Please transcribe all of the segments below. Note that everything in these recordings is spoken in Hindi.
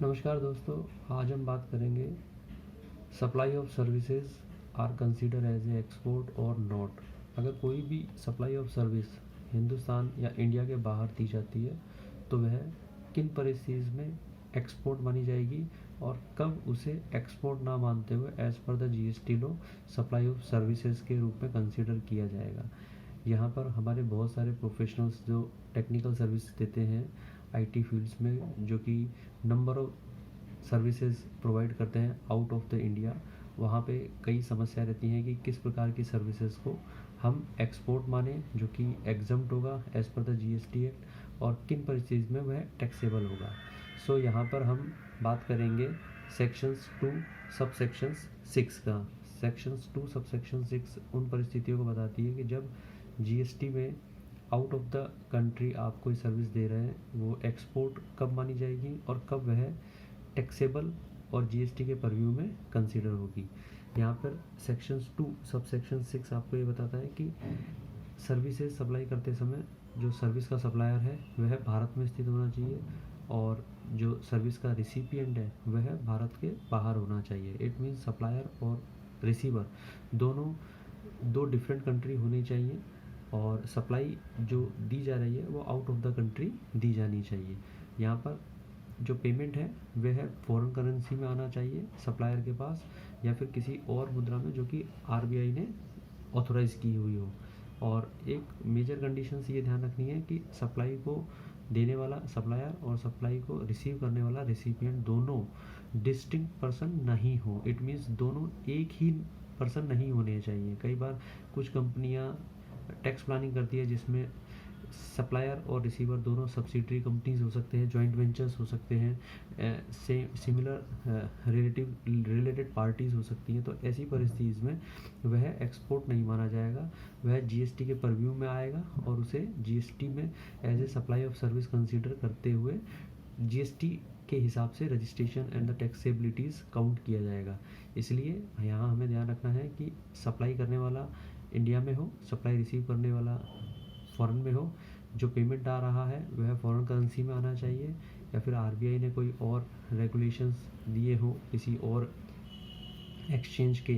नमस्कार दोस्तों, आज हम बात करेंगे supply of services are consider as a export or not. अगर कोई भी सप्लाई ऑफ सर्विस हिंदुस्तान या इंडिया के बाहर दी जाती है तो वह किन परिस्थिति में एक्सपोर्ट मानी जाएगी और कब उसे एक्सपोर्ट ना मानते हुए as per the GST law supply of services के रूप में कंसीडर किया जाएगा। यहाँ पर हमारे बहुत सारे प्रोफेशनल्स जो टेक्निकल सर्विस देते हैं आईटी फील्ड्स में, जो कि नंबर ऑफ सर्विसेज प्रोवाइड करते हैं आउट ऑफ द इंडिया, वहाँ पे कई समस्या रहती हैं कि किस प्रकार की सर्विसेज को हम एक्सपोर्ट माने जो कि एग्जम्प्ट होगा as per the GST act, और किन परिस्थिति में वह टैक्सेबल होगा। सो यहाँ पर हम बात करेंगे सेक्शंस 2 सब सेक्शंस 6 का। सेक्शंस 2 सब सेक्शन 6 उन परिस्थितियों को बताती है कि जब जीएसटी में आउट ऑफ द कंट्री आप कोई सर्विस दे रहे हैं वो एक्सपोर्ट कब मानी जाएगी और कब वह टैक्सेबल और जीएसटी के परव्यू में कंसीडर होगी। यहाँ पर सेक्शंस 2 सब सेक्शन 6 आपको ये बताता है कि सर्विसेज सप्लाई करते समय जो सर्विस का सप्लायर है वह भारत में स्थित होना चाहिए और जो सर्विस का रिसिपिएंट है वह भारत के बाहर होना चाहिए। इट मीन्स सप्लायर और रिसीवर दोनों दो डिफरेंट कंट्री होनी चाहिए और सप्लाई जो दी जा रही है वो आउट ऑफ द कंट्री दी जानी चाहिए। यहाँ पर जो पेमेंट है वह फॉरेन करेंसी में आना चाहिए सप्लायर के पास या फिर किसी और मुद्रा में जो कि आरबीआई ने ऑथोराइज की हुई हो। और एक मेजर कंडीशन ये ध्यान रखनी है कि सप्लाई को देने वाला सप्लायर और सप्लाई को रिसीव करने वाला रिसिपिएंट दोनों डिस्टिंक्ट पर्सन नहीं हो। इट मीन्स दोनों एक ही पर्सन नहीं होने चाहिए। कई बार कुछ कंपनियां टैक्स प्लानिंग करती है जिसमें सप्लायर और रिसीवर दोनों सब्सिडरी कंपनीज हो सकते हैं, जॉइंट वेंचर्स हो सकते हैं, सिमिलर रिलेटेड पार्टीज हो सकती हैं। तो ऐसी परिस्थिति में वह एक्सपोर्ट नहीं माना जाएगा, वह जीएसटी के परव्यू में आएगा और उसे जीएसटी में as a supply of service consider करते हुए जीएसटी के हिसाब से registration and the taxabilities count किया जाएगा। इसलिए यहाँ हमें ध्यान रखना है कि सप्लाई करने वाला इंडिया में हो, सप्लाई रिसीव करने वाला फॉरेन में हो, जो पेमेंट आ रहा है वह फॉरेन करेंसी में आना चाहिए या फिर आरबीआई ने कोई और रेगुलेशंस दिए हो किसी और एक्सचेंज के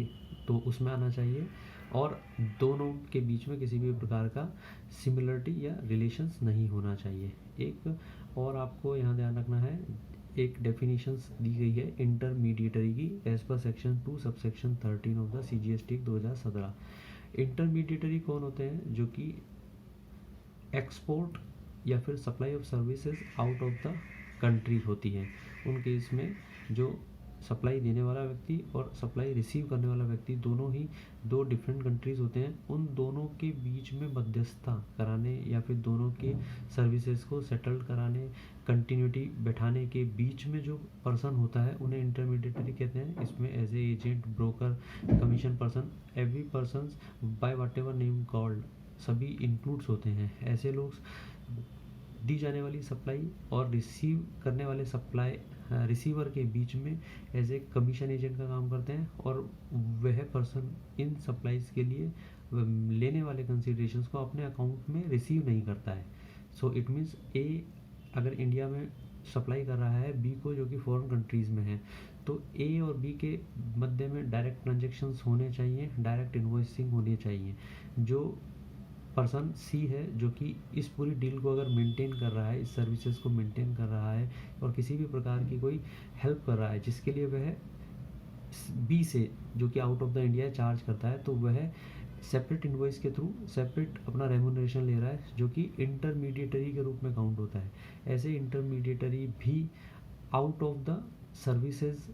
तो उसमें आना चाहिए, और दोनों के बीच में किसी भी प्रकार का सिमिलरिटी या रिलेशंस नहीं होना चाहिए। एक और आपको यहाँ ध्यान रखना है, एक डेफिनेशंस दी गई है इंटरमीडिएटरी की as per section 2 sub section 13 of the CGST 2017। Intermediary कौन होते हैं? जो कि एक्सपोर्ट या फिर supply of services out of the country होती है। उन केस में जो सप्लाई देने वाला व्यक्ति और सप्लाई रिसीव करने वाला व्यक्ति दोनों ही दो डिफरेंट कंट्रीज होते हैं। उन दोनों के बीच में मध्यस्थता कराने या फिर दोनों के सर्विसेज को सेटल्ड कराने, कंटिन्यूटी बैठाने के बीच में जो पर्सन होता है उन्हें इंटरमीडिएटरी कहते हैं। इसमें as a agent, broker, commission person, every person by whatever name called सभी इंक्लूड्स होते हैं। ऐसे लोग दी जाने वाली सप्लाई और रिसीव करने वाले सप्लाई रिसीवर के बीच में एज ए कमीशन एजेंट का काम करते हैं और वह पर्सन इन सप्लाईज के लिए लेने वाले कंसिडरेशंस को अपने अकाउंट में रिसीव नहीं करता है। सो इट मीन्स ए अगर इंडिया में सप्लाई कर रहा है बी को जो कि फॉरेन कंट्रीज़ में है, तो ए और बी के मध्य में डायरेक्ट ट्रांजेक्शन्स होने चाहिए, डायरेक्ट इन्वॉइसिंग होनी चाहिए। जो पर्सन सी है जो कि इस पूरी डील को अगर मेंटेन कर रहा है, इस सर्विसेज को मेंटेन कर रहा है और किसी भी प्रकार की कोई हेल्प कर रहा है जिसके लिए वह बी से जो कि out of the India charge करता है, तो वह सेपरेट इन्वॉइस के थ्रू सेपरेट अपना रेम्यूनरेशन ले रहा है जो कि इंटरमीडिएटरी के रूप में काउंट होता है। ऐसे इंटरमीडिएटरी भी out of the services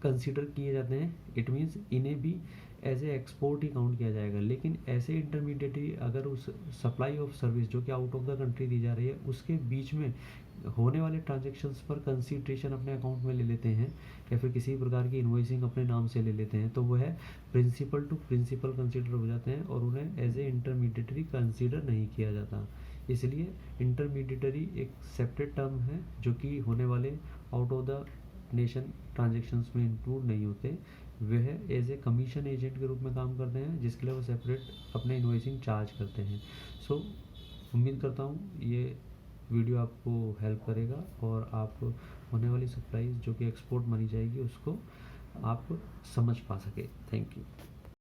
consider किए जाते हैं। इट मीन्स इन्हें भी एज ए एक्सपोर्ट ही काउंट किया जाएगा। लेकिन ऐसे इंटरमीडिएटरी अगर उस सप्लाई ऑफ सर्विस जो कि आउट ऑफ द कंट्री दी जा रही है उसके बीच में होने वाले ट्रांजेक्शन्स पर कंसीडरेशन अपने अकाउंट में ले लेते हैं या फिर किसी प्रकार की इन्वॉइसिंग अपने नाम से ले लेते हैं, तो वह प्रिंसिपल टू प्रिंसिपल कंसीडर हो जाते हैं और उन्हें एज ए इंटरमीडिएटरी कंसीडर नहीं किया जाता। इसलिए इंटरमीडिएटरी एक सेपरेट टर्म है जो कि होने वाले out of the nation transactions में इंक्लूड नहीं होते। वह एज ए कमीशन एजेंट के रूप में काम करते हैं जिसके लिए वो सेपरेट अपने इन्वॉइसिंग चार्ज करते हैं। सो उम्मीद करता हूँ ये वीडियो आपको हेल्प करेगा और आप होने वाली सप्लाईज जो कि एक्सपोर्ट मानी जाएगी उसको आप समझ पा सके। Thank you.